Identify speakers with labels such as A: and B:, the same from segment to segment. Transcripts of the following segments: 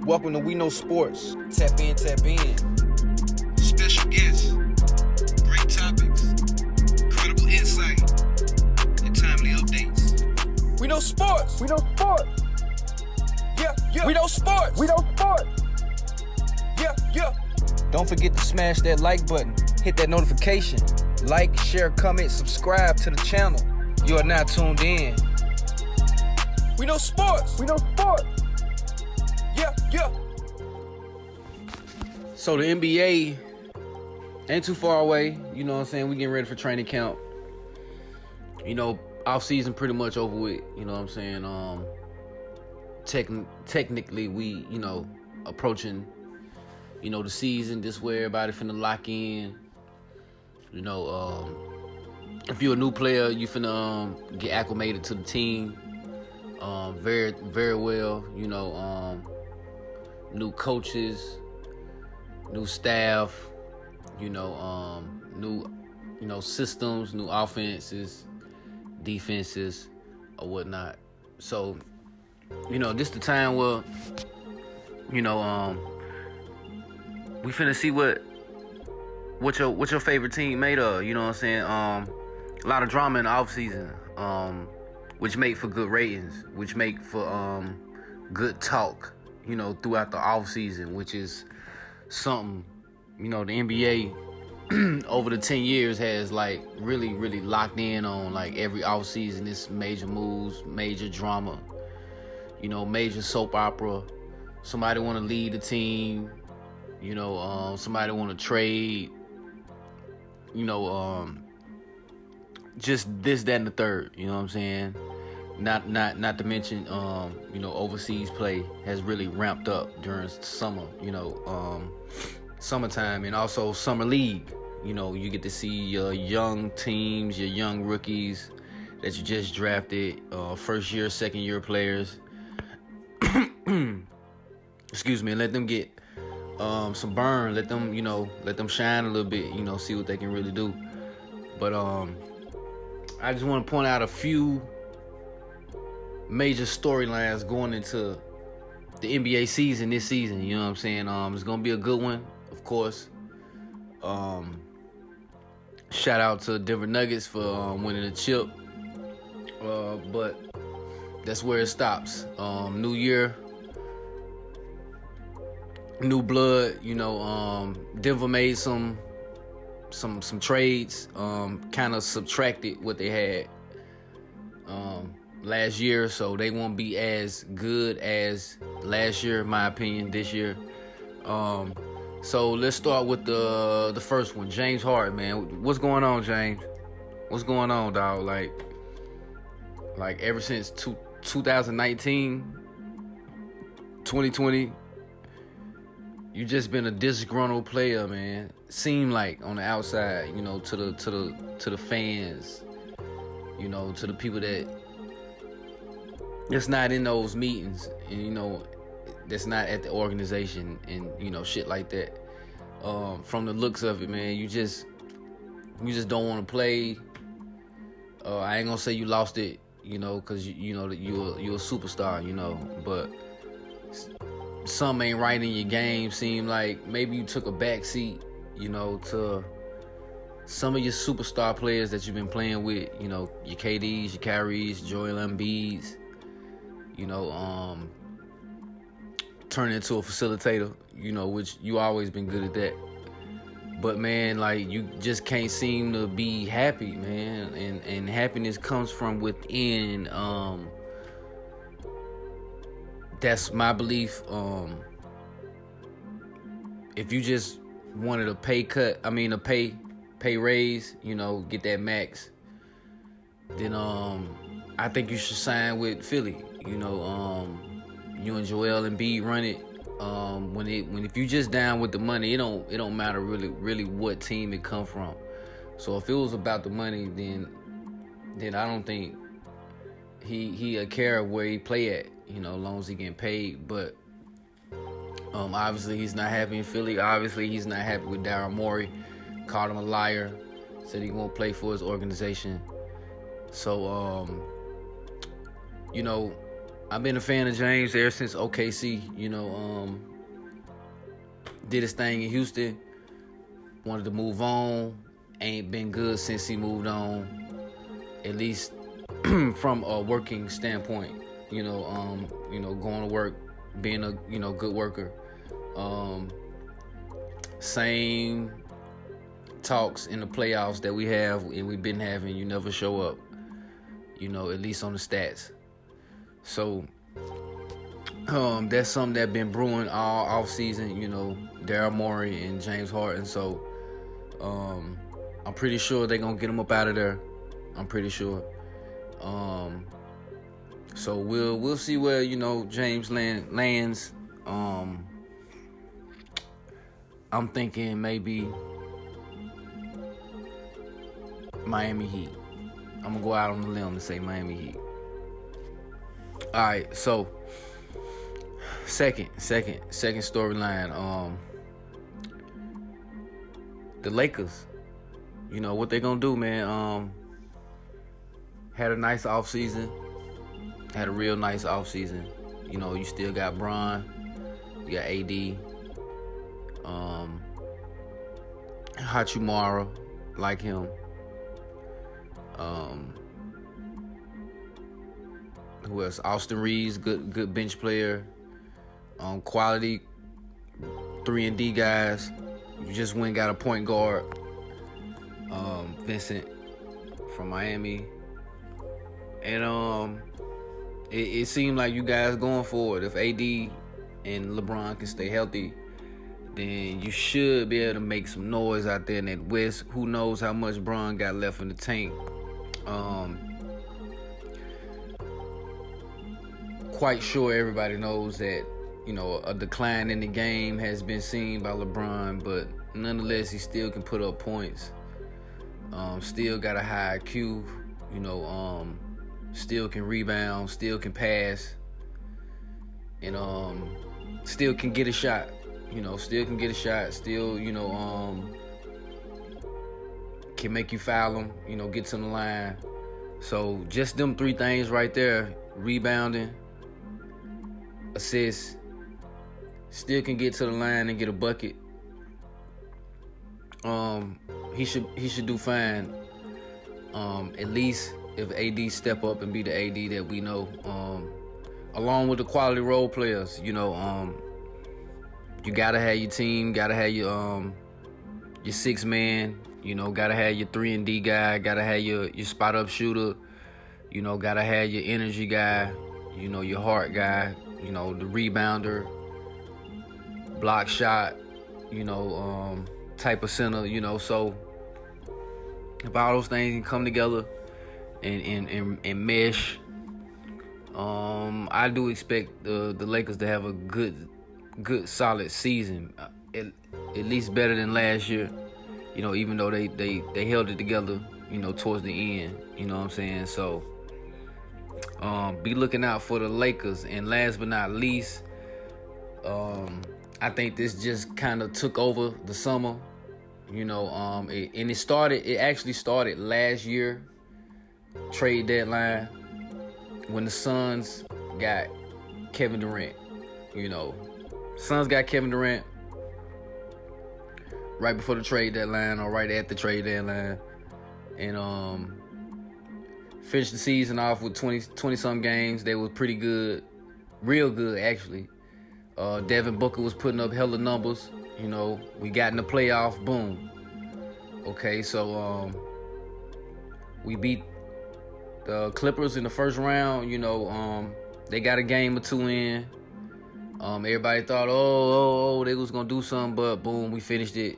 A: Welcome to We Know Sports. Tap in, tap in.
B: Special guests, great topics, incredible insight, and timely updates.
A: We know sports.
C: We know sports.
A: Yeah, yeah. We know sports.
C: We know sports.
A: Yeah, yeah. Don't forget to smash that like button. Hit that notification. Like, share, comment, subscribe to the channel. You are now tuned in. We know sports.
C: We know sports.
A: Yeah, yeah. So the NBA ain't too far away. You know what I'm saying? We getting ready for training camp. You know, off season pretty much over with. You know what I'm saying? Technically we, approaching, the season. This where everybody finna lock in. If you're a new player, you finna get acclimated to the team. Very, very well. New coaches, new staff, new, systems, new offenses, defenses, or whatnot. So, this the time where, we finna see what your favorite team made of. You know what I'm saying? A lot of drama in the off season, which make for good ratings, which make for good talk. Throughout the off season, which is something, the NBA over the 10 years has really, really locked in on every off season. It's major moves, major drama, major soap opera. Somebody want to lead the team, somebody want to trade, just this, that, and the third. You know what I'm saying? Not to mention, overseas play has really ramped up during summer, summertime, and also summer league. You get to see your young teams, your young rookies that you just drafted, first year, second year players. Excuse me, and let them get some burn. Let them shine a little bit. See what they can really do. But I just want to point out a few major storylines going into the NBA season this season. You know what I'm saying? It's gonna be a good one, of course. Shout out to Denver Nuggets for winning the chip. But that's where it stops. New year, new blood. Denver made some trades. Kind of subtracted what they had last year, so they won't be as good as last year, in my opinion, this year. So let's start with the first one, James Harden, man. What's going on, James? What's going on, dog? Like ever since 2019, 2020, you just been a disgruntled player, man. Seem like on the outside, to the fans, to the people that's not in those meetings, and that's not at the organization, and shit like that. From the looks of it, man, you just don't want to play. I ain't gonna say you lost it, because that you're a superstar, but something ain't right in your game. Seem like maybe you took a backseat, to some of your superstar players that you've been playing with, your KDs, your Kyries, Joel Embiid's. Turn into a facilitator, which you always been good at that. But man, you just can't seem to be happy, man. And happiness comes from within. That's my belief. If you just wanted a pay raise, get that max, then I think you should sign with Philly. You and Joel Embiid run it. If you just down with the money, it don't matter really what team it come from. So if it was about the money, then I don't think he'll care where he play at. As long as he getting paid. But obviously he's not happy in Philly. Obviously he's not happy with Daryl Morey. Called him a liar. Said he won't play for his organization. So I've been a fan of James ever since OKC. Did his thing in Houston. Wanted to move on. Ain't been good since he moved on. At least from a working standpoint. Going to work, being a good worker. Same talks in the playoffs that we have and we've been having. You never show up. At least on the stats. So that's something that's been brewing all off season. Daryl Morey and James Harden. So I'm pretty sure they're gonna get him up out of there. I'm pretty sure. So we'll see where James lands. I'm thinking maybe Miami Heat. I'm gonna go out on the limb and say Miami Heat. All right, so second storyline. The Lakers. What they gonna do, man? Had a nice offseason. Had a real nice offseason. You still got Bron. You got AD. Hachimura, like him. Who else? Austin Reeves, good bench player. Quality 3-and-D guys. You just went and got a point guard. Vincent from Miami. And it seemed like you guys going forward. If AD and LeBron can stay healthy, then you should be able to make some noise out there in that West. Who knows how much Bron got left in the tank. Quite sure everybody knows that, a decline in the game has been seen by LeBron, but nonetheless, he still can put up points. Still got a high IQ, still can rebound, still can pass, and still can get a shot. Still can get a shot. Still, can make you foul him. Get to the line. So just them three things right there: rebounding, assists. Still can get to the line and get a bucket. He should do fine. At least if AD step up and be the AD that we know. Along with the quality role players, you gotta have your team, gotta have your six man, gotta have your 3-and-D guy, gotta have your spot up shooter, gotta have your energy guy, your heart guy, the rebounder, block shot, type of center, so if all those things can come together and mesh, I do expect the Lakers to have a good solid season, at least better than last year. Even though they held it together, towards the end. You know what I'm saying? So be looking out for the Lakers. And last but not least, I think this just kind of took over the summer. It actually started last year, trade deadline, when the Suns got Kevin Durant. Suns got Kevin Durant right before the trade deadline or right at the trade deadline, and finished the season off with 20-some games. They were pretty good, real good actually. Devin Booker was putting up hella numbers. We got in the playoff, boom. Okay, so we beat the Clippers in the first round. They got a game or two in. Everybody thought, they was gonna do something, but boom, we finished it.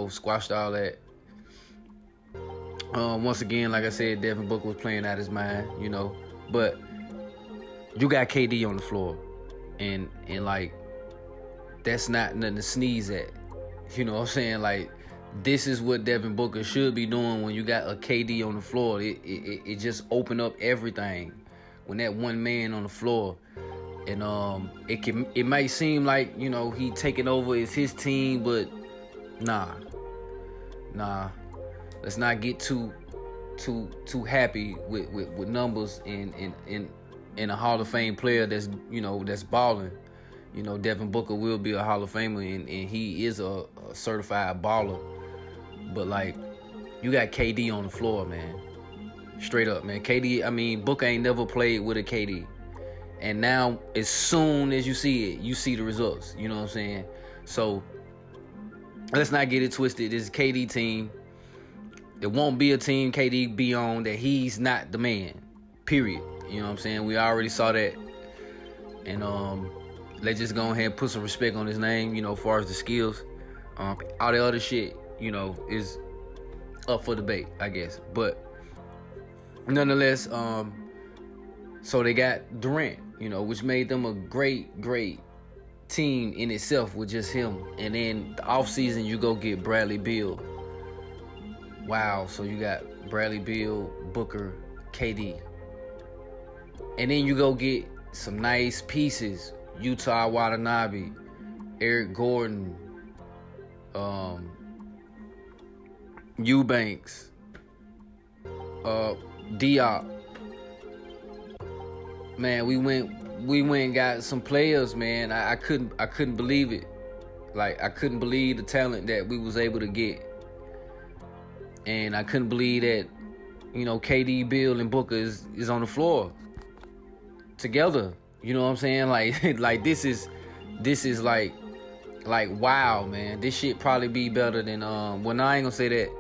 A: Squashed all that. Once again, like I said, Devin Booker was playing out his mind. But you got KD on the floor, and like that's not nothing to sneeze at. You know what I'm saying? Like, this is what Devin Booker should be doing when you got a KD on the floor. It just opened up everything when that one man on the floor. And it might seem like, he taking over as his team, but nah. Let's not get too happy with numbers and and a Hall of Fame player that's balling. Devin Booker will be a Hall of Famer, and he is a certified baller. But, like, you got KD on the floor, man. Straight up, man. Booker ain't never played with a KD. And now, as soon as you see it, you see the results. You know what I'm saying? So, let's not get it twisted. This is KD team. It won't be a team KD be on that he's not the man. Period. You know what I'm saying? We already saw that. And let's just go ahead and put some respect on his name, as far as the skills. All the other shit, is up for debate, I guess. But nonetheless, so they got Durant, which made them a great, great team in itself with just him. And then the offseason, you go get Bradley Beal. Wow, so you got Bradley Beal, Booker, KD. And then you go get some nice pieces. Utah Watanabe, Eric Gordon, Eubanks, Diop. Man, we went and got some players, man. I couldn't believe it. Like, I couldn't believe the talent that we was able to get. And I couldn't believe that, KD, Bill, and Booker is on the floor together. You know what I'm saying? Like this is like wow, man. This shit probably be better than well, no, I ain't gonna say that,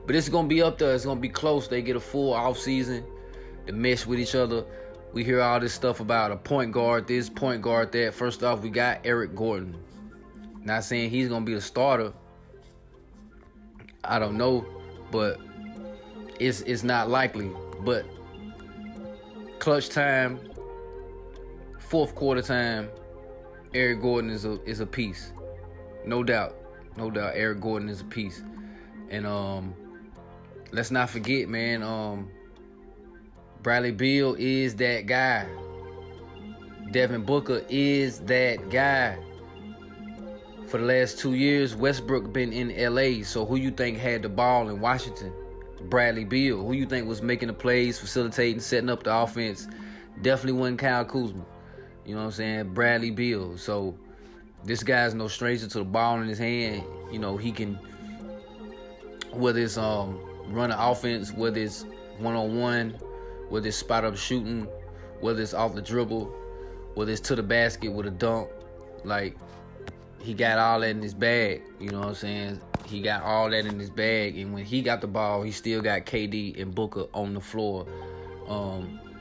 A: but it's gonna be up there. It's gonna be close. They get a full off season to mesh with each other. We hear all this stuff about a point guard this, point guard that. First off, we got Eric Gordon. Not saying he's gonna be a starter. I don't know, but it's not likely. But clutch time, fourth quarter time, Eric Gordon is a piece. No doubt. Eric Gordon is a piece. And let's not forget, man, Bradley Beal is that guy. Devin Booker is that guy. For the last 2 years, Westbrook been in LA. So who you think had the ball in Washington? Bradley Beal. Who you think was making the plays, facilitating, setting up the offense? Definitely wasn't Kyle Kuzma. You know what I'm saying? Bradley Beal. So this guy's no stranger to the ball in his hand. He can, whether it's run an offense, whether it's one-on-one, whether it's spot up shooting, whether it's off the dribble, whether it's to the basket with a dunk. Like, he got all that in his bag. You know what I'm saying? He got all that in his bag. And when he got the ball, he still got KD and Booker on the floor.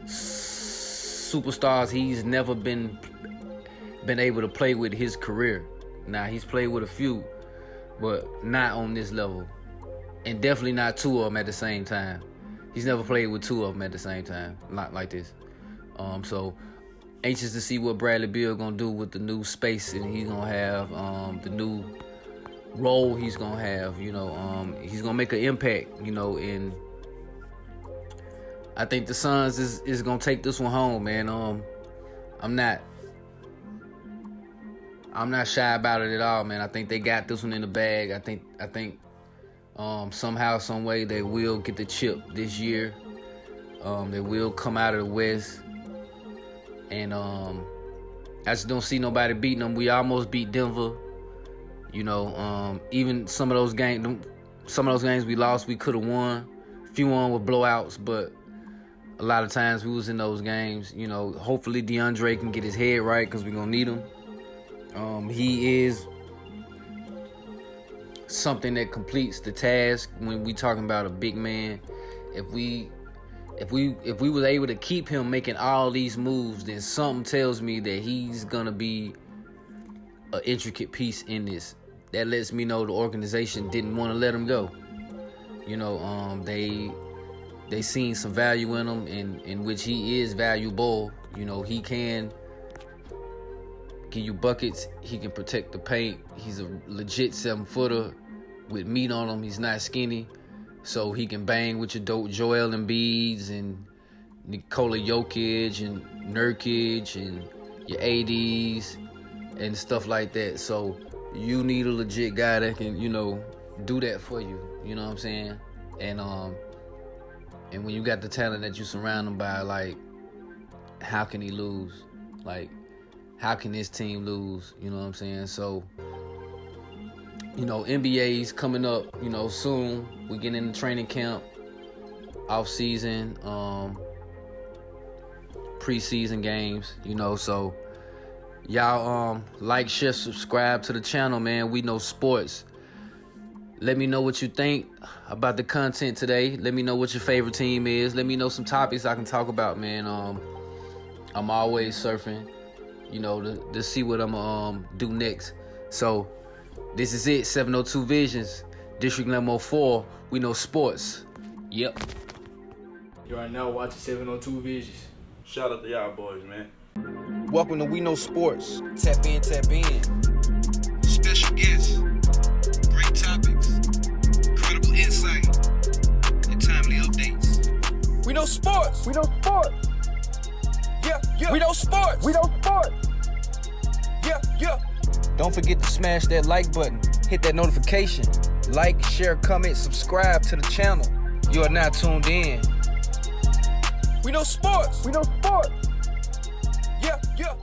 A: Superstars he's never been able to play with his career. Now, he's played with a few, but not on this level. And definitely not two of them at the same time. He's never played with two of them at the same time. Not like this. So anxious to see what Bradley Beal gonna do with the new space and he's gonna have, the new role he's gonna have. He's gonna make an impact, and I think the Suns is gonna take this one home, man. I'm not shy about it at all, man. I think they got this one in the bag. I think somehow, some way, they will get the chip this year. They will come out of the West, and I just don't see nobody beating them. We almost beat Denver. Even some of those games we lost, we could have won. A few won with blowouts, but a lot of times we was in those games. Hopefully DeAndre can get his head right because we're gonna need him. He is something that completes the task when we talking about a big man. If we was able to keep him making all these moves, then something tells me that he's gonna be an intricate piece in this. That lets me know the organization didn't want to let him go. They seen some value in him, in which he is valuable. He can give you buckets. He can protect the paint. He's a legit 7-footer with meat on him. He's not skinny. So he can bang with your Joel Embiids and Nikola Jokic and Nurkic and your ADs and stuff like that. So you need a legit guy that can, do that for you. You know what I'm saying? And when you got the talent that you surround him by, like how can he lose? Like, how can this team lose? You know what I'm saying? So, you know, NBA's coming up, you know, soon. We get into training camp, off season, preseason games, you know, so y'all like, share, subscribe to the channel, man. We know sports. Let me know what you think about the content today. Let me know what your favorite team is. Let me know some topics I can talk about, man. I'm always surfing, you know, to see what I'm do next. So this is it, 702 Visions, District 1104. We know sports. Yep.
C: You are now watching 702 Visions.
D: Shout out to y'all boys, man.
A: Welcome to We Know Sports. Tap in, tap in.
B: Special guests, great topics, credible insight, and timely updates.
E: We know sports.
F: We know sports.
E: Yeah.
F: We know sports.
E: We know sports. Yeah.
F: Don't forget to smash that like button. Hit that notification. Like, share, comment, subscribe to the channel. You are now tuned in.
E: We know sports.
F: We know sports.
E: Yeah.